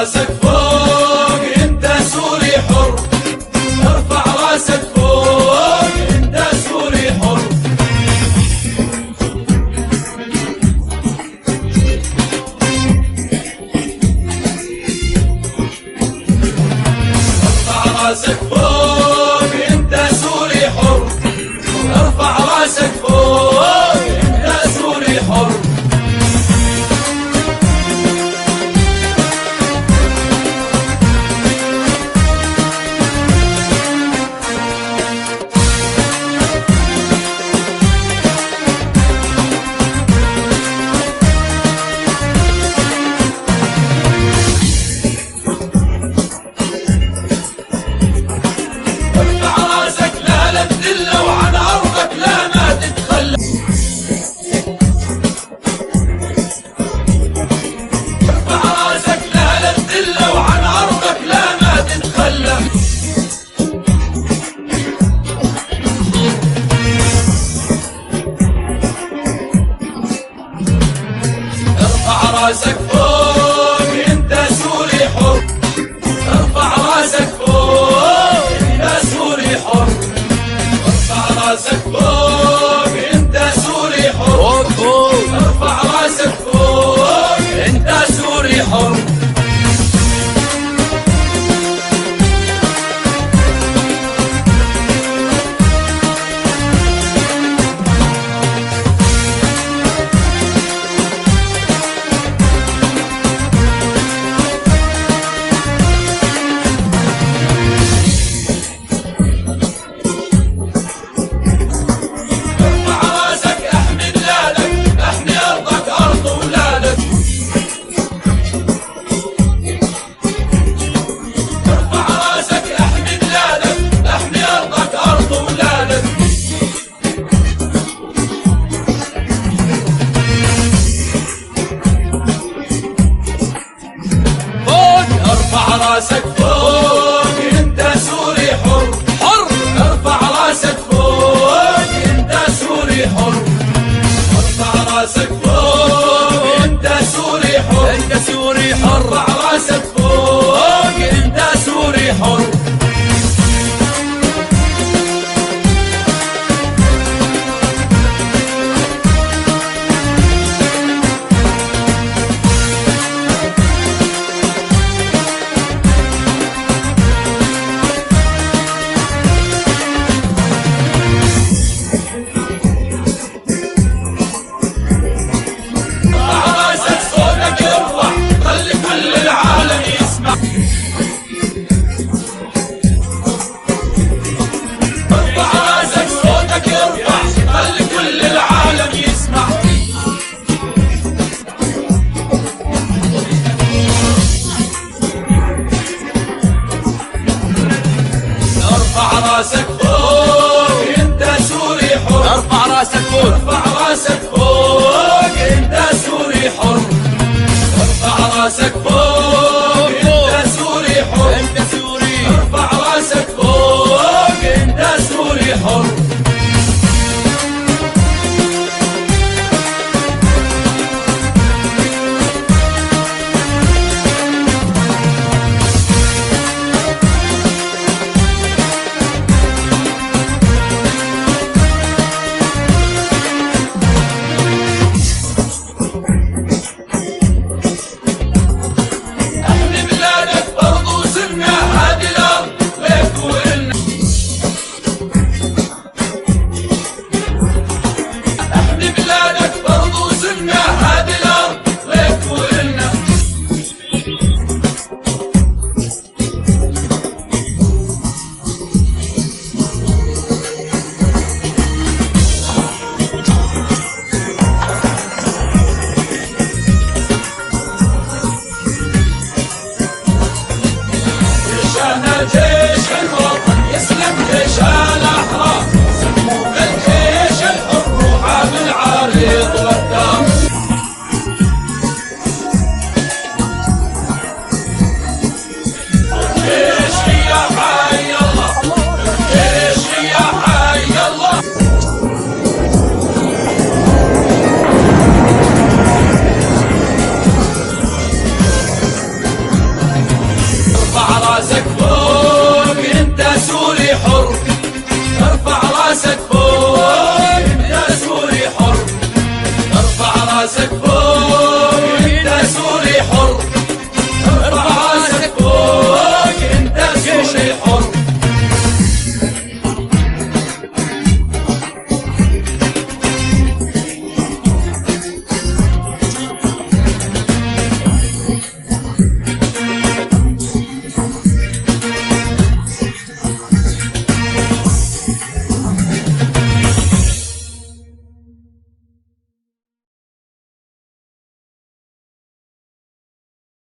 راسك فوق انت سوري حر، ارفع راسك فوق انت سوري حر. ارفع راسك فوق انت سوري حر، ارفع راسك فوق انت سوري حر. راسك فوق انت سوري حر، ارفع راسك فوق انت سوري حر. ارفع راسك فوق انت سوري حر، ارفع راسك فوق انت سوري حر. راسك فوق انت سوري حر، حر. ارفع راسك فوق انت سوري حر، ارفع راسك فوق انت سوري حر، انت سوري حر. ارفع راسك فوق انت سوري حر. راسك صوتك يرفع، خليك راسك فوق